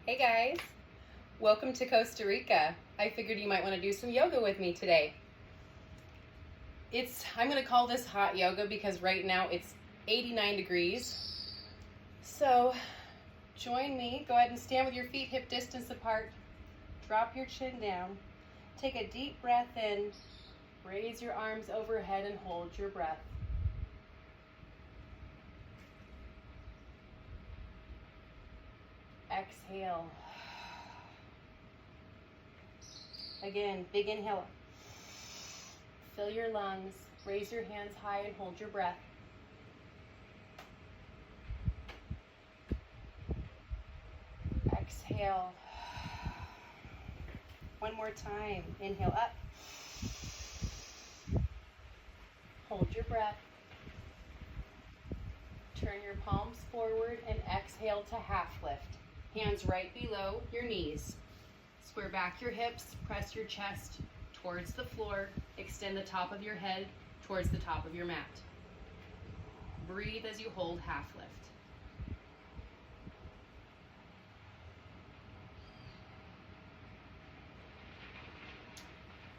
Hey guys, welcome to Costa Rica. I figured you might want to do some yoga with me today. I'm going to call this hot yoga because right now it's 89 degrees. So join me, go ahead and stand with your feet hip distance apart. Drop your chin down. Take a deep breath in, raise your arms overhead and hold your breath. Exhale. Again, big inhale. Fill your lungs, raise your hands high and hold your breath. Exhale. One more time. Inhale up. Hold your breath. Turn your palms forward and exhale to half lift. Hands right below your knees. Square back your hips, press your chest towards the floor, extend the top of your head towards the top of your mat. Breathe as you hold half lift.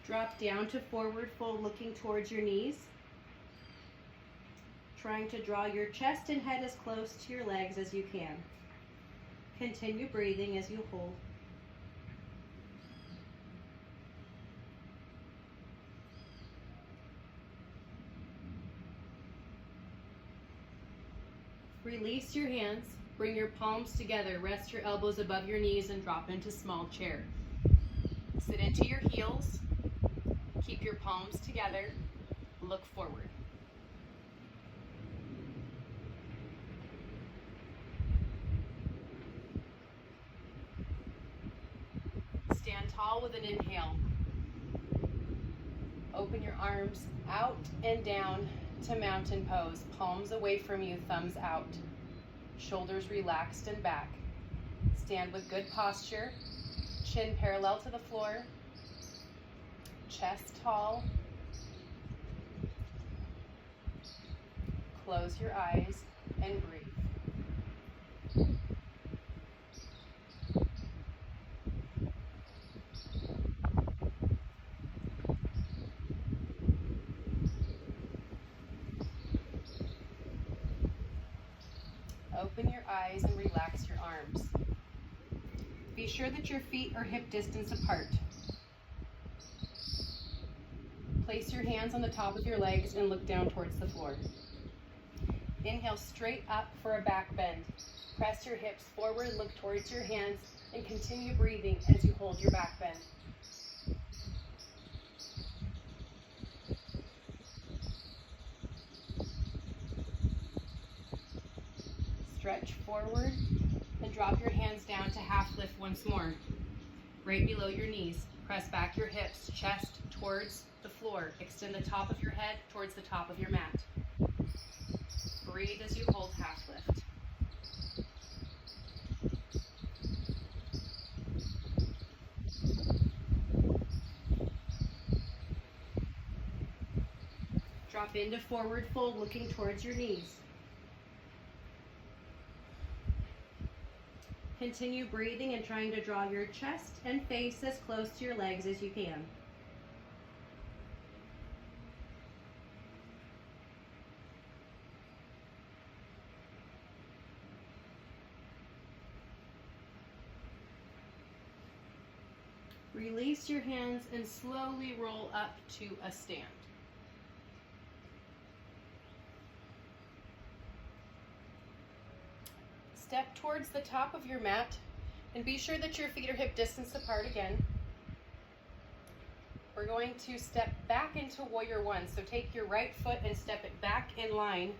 Drop down to forward fold, looking towards your knees. Trying to draw your chest and head as close to your legs as you can. Continue breathing as you hold. Release your hands, bring your palms together, rest your elbows above your knees and drop into small chair. Sit into your heels, keep your palms together, look forward. Stand tall with an inhale. Open your arms out and down to mountain pose. Palms away from you, thumbs out. Shoulders relaxed and back. Stand with good posture. Chin parallel to the floor. Chest tall. Close your eyes and breathe. Open your eyes and relax your arms. Be sure that your feet are hip distance apart. Place your hands on the top of your legs and look down towards the floor. Inhale straight up for a back bend. Press your hips forward, look towards your hands, and continue breathing as you hold your back bend. Stretch forward and drop your hands down to half lift once more. Right below your knees. Press back your hips, chest towards the floor. Extend the top of your head towards the top of your mat. Breathe as you hold half lift. Drop into forward fold, looking towards your knees. Continue breathing and trying to draw your chest and face as close to your legs as you can. Release your hands and slowly roll up to a stand. Step towards the top of your mat and be sure that your feet are hip distance apart again. We're going to step back into warrior one. So take your right foot and step it back in line,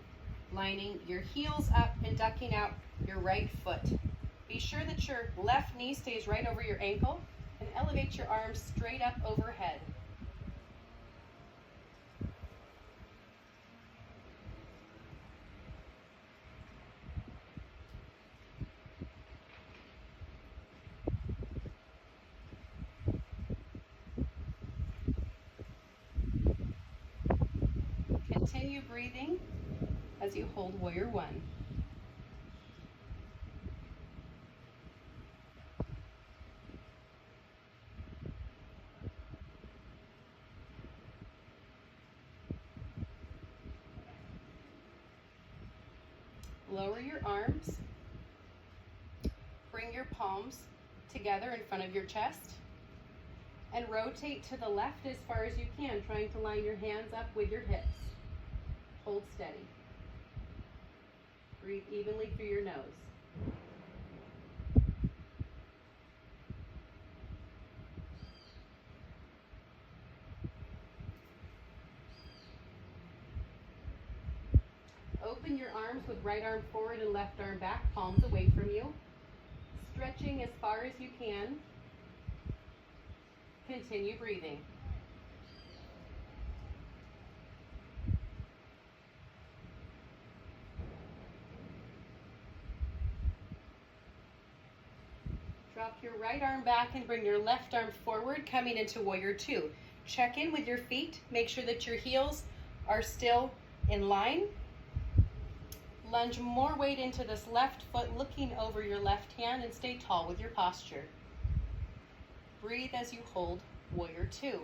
lining your heels up and ducking out your right foot. Be sure that your left knee stays right over your ankle and elevate your arms straight up overhead. Continue breathing as you hold warrior one. Lower your arms. Bring your palms together in front of your chest and rotate to the left as far as you can, trying to line your hands up with your hips. Hold steady. Breathe evenly through your nose. Open your arms with right arm forward and left arm back, palms away from you. Stretching as far as you can. Continue breathing. Drop your right arm back and bring your left arm forward, coming into Warrior Two. Check in with your feet. Make sure that your heels are still in line. Lunge more weight into this left foot, looking over your left hand, and stay tall with your posture. Breathe as you hold Warrior Two.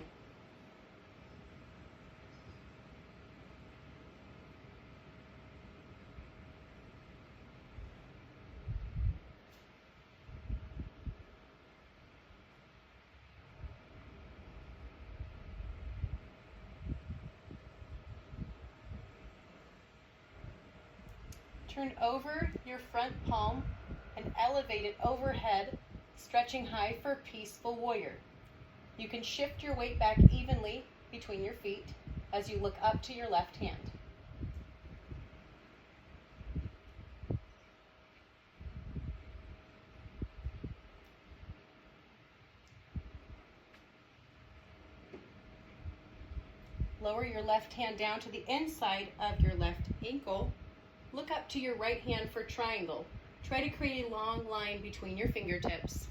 Turn over your front palm and elevate it overhead, stretching high for Peaceful Warrior. You can shift your weight back evenly between your feet as you look up to your left hand. Lower your left hand down to the inside of your left ankle. Look up to your right hand for triangle. Try to create a long line between your fingertips.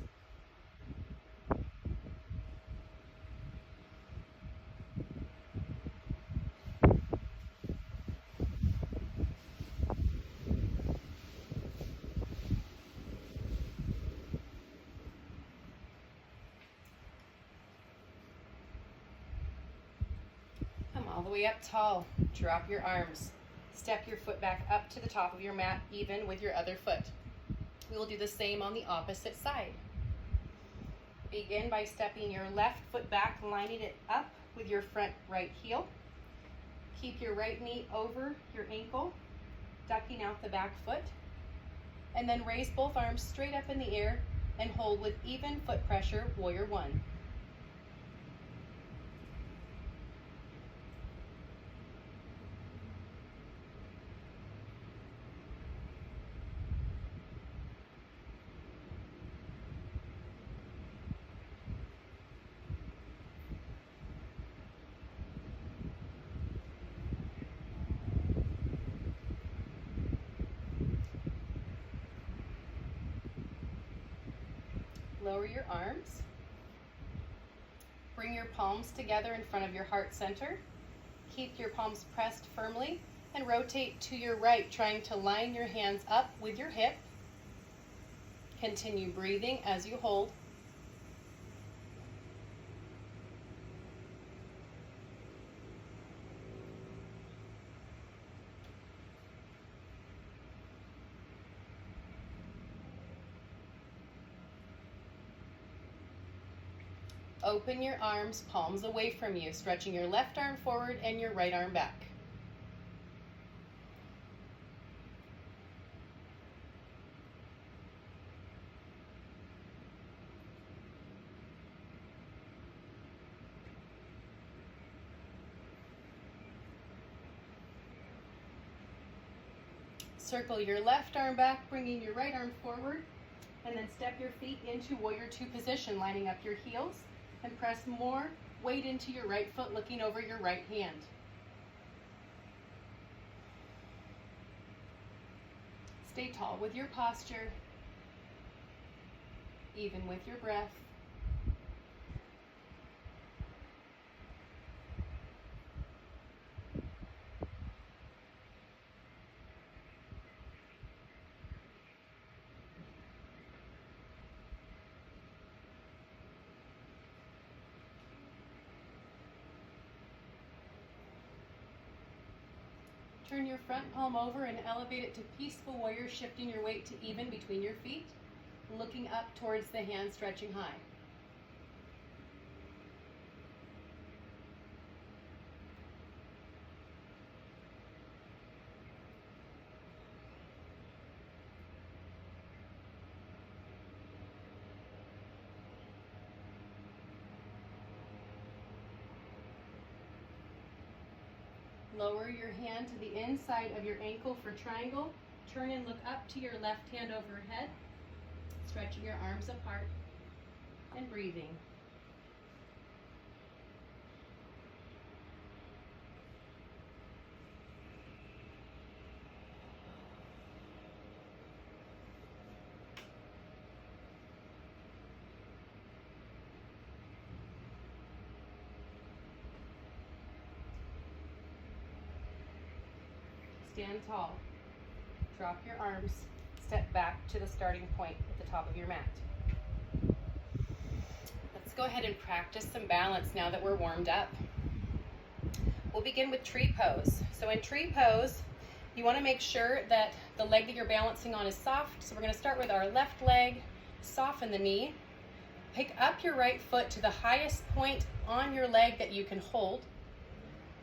Come all the way up tall. Drop your arms. Step your foot back up to the top of your mat, even with your other foot. We will do the same on the opposite side. Begin by stepping your left foot back, lining it up with your front right heel. Keep your right knee over your ankle, ducking out the back foot. And then raise both arms straight up in the air and hold with even foot pressure, Warrior One. Lower your arms. Bring your palms together in front of your heart center. Keep your palms pressed firmly and rotate to your right, trying to line your hands up with your hip. Continue breathing as you hold. Open your arms, palms away from you, stretching your left arm forward and your right arm back. Circle your left arm back, bringing your right arm forward, and then step your feet into Warrior Two position, lining up your heels, and press more weight into your right foot, looking over your right hand. Stay tall with your posture, even with your breath. Turn your front palm over and elevate it to peaceful warrior, shifting your weight to even between your feet, looking up towards the hands, stretching high. Lower your hand to the inside of your ankle for triangle. Turn and look up to your left hand overhead, stretching your arms apart and breathing. Stand tall. Drop your arms. Step back to the starting point at the top of your mat. Let's go ahead and practice some balance now that we're warmed up. We'll begin with tree pose. So in tree pose, you want to make sure that the leg that you're balancing on is soft. So we're going to start with our left leg, soften the knee. Pick up your right foot to the highest point on your leg that you can hold.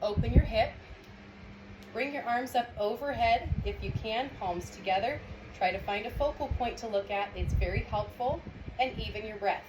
Open your hip. Bring your arms up overhead if you can, palms together. Try to find a focal point to look at. It's very helpful. And even your breath.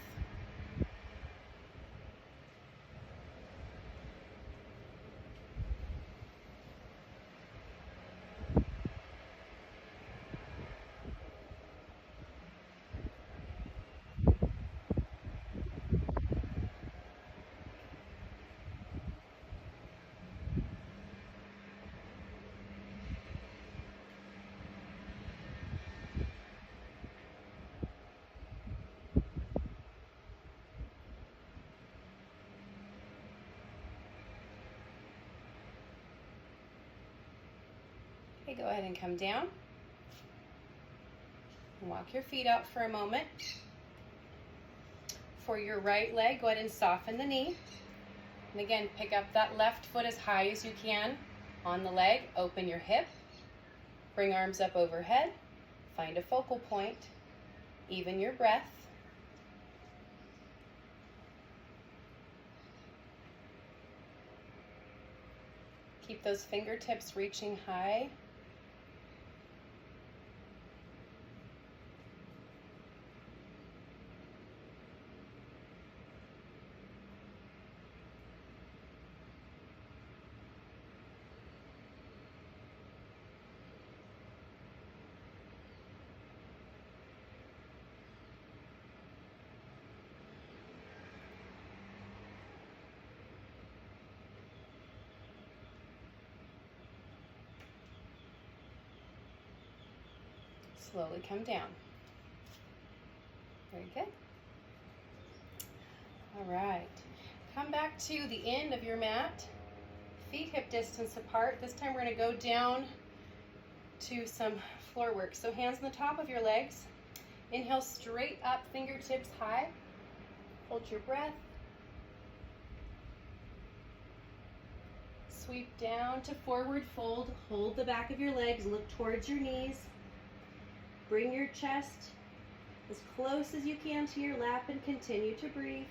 Okay, go ahead and come down. And walk your feet out for a moment. For your right leg, go ahead and soften the knee. And again, pick up that left foot as high as you can on the leg. Open your hip. Bring arms up overhead. Find a focal point. Even your breath. Keep those fingertips reaching high. Slowly come down. Very good. All right. Come back to the end of your mat. Feet hip distance apart. This time we're going to go down to some floor work. So hands on the top of your legs. Inhale straight up, fingertips high. Hold your breath. Sweep down to forward fold. Hold the back of your legs. Look towards your knees. Bring your chest as close as you can to your lap and continue to breathe.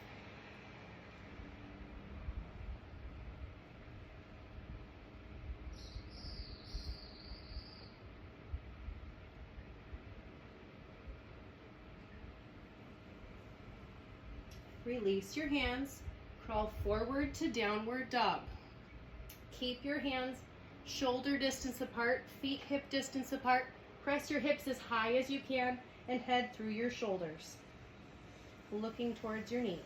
Release your hands. Crawl forward to downward dog. Keep your hands shoulder distance apart, feet hip distance apart. Press your hips as high as you can and head through your shoulders, looking towards your knees.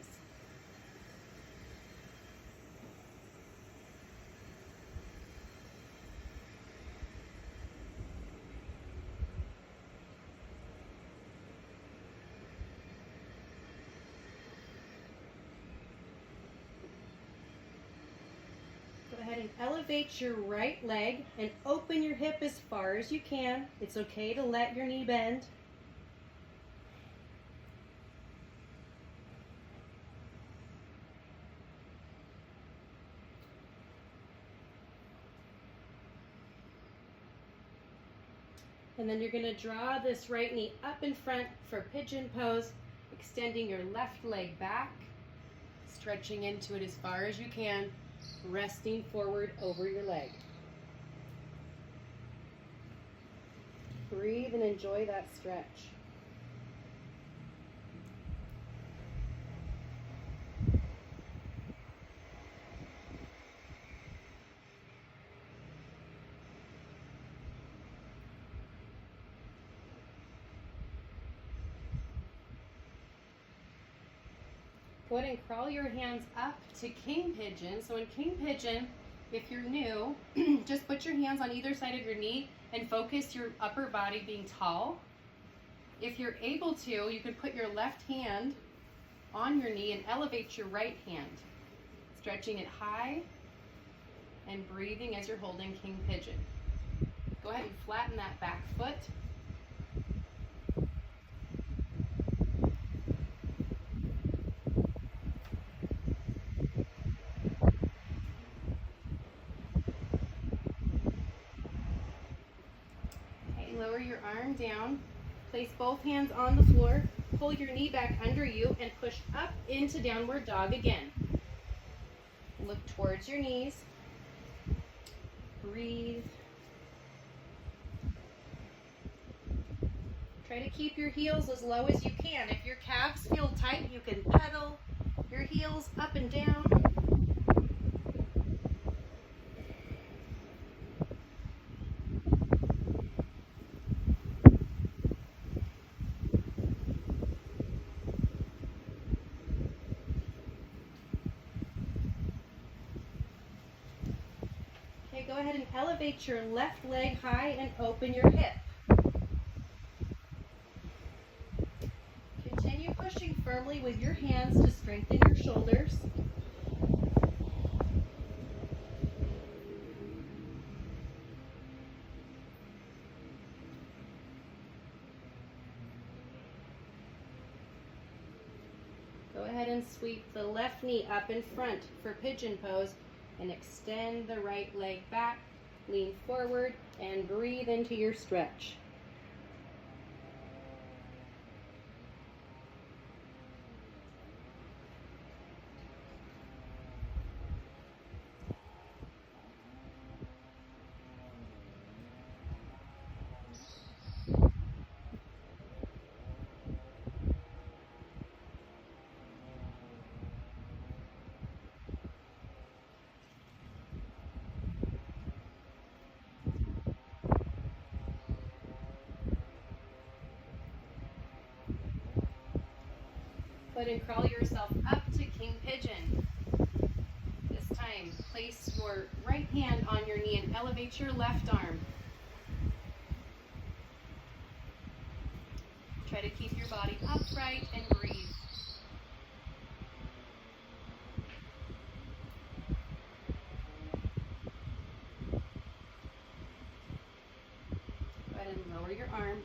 Go ahead and elevate your right leg and open your hip as far as you can. It's okay to let your knee bend. And then you're going to draw this right knee up in front for pigeon pose, extending your left leg back, stretching into it as far as you can, resting forward over your leg. Breathe and enjoy that stretch. Go ahead and crawl your hands up to king pigeon. So in king pigeon, if you're new, just put your hands on either side of your knee and focus your upper body being tall. If you're able to, you can put your left hand on your knee and elevate your right hand, stretching it high and breathing as you're holding king pigeon. Go ahead and flatten that back foot. Lower your arm down, place both hands on the floor, pull your knee back under you, and push up into downward dog again. Look towards your knees, breathe. Try to keep your heels as low as you can. If your calves feel tight, you can pedal your heels up and down. Go ahead and elevate your left leg high and open your hip. Continue pushing firmly with your hands to strengthen your shoulders. Go ahead and sweep the left knee up in front for pigeon pose. And extend the right leg back, lean forward, and breathe into your stretch. Go ahead and crawl yourself up to king pigeon. This time, place your right hand on your knee and elevate your left arm. Try to keep your body upright and breathe. Go ahead and lower your arm.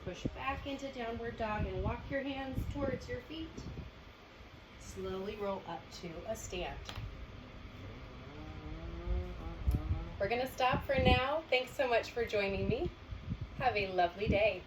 Push back into downward dog and walk your hands towards your feet. Slowly roll up to a stand. We're going to stop for now. Thanks so much for joining me. Have a lovely day.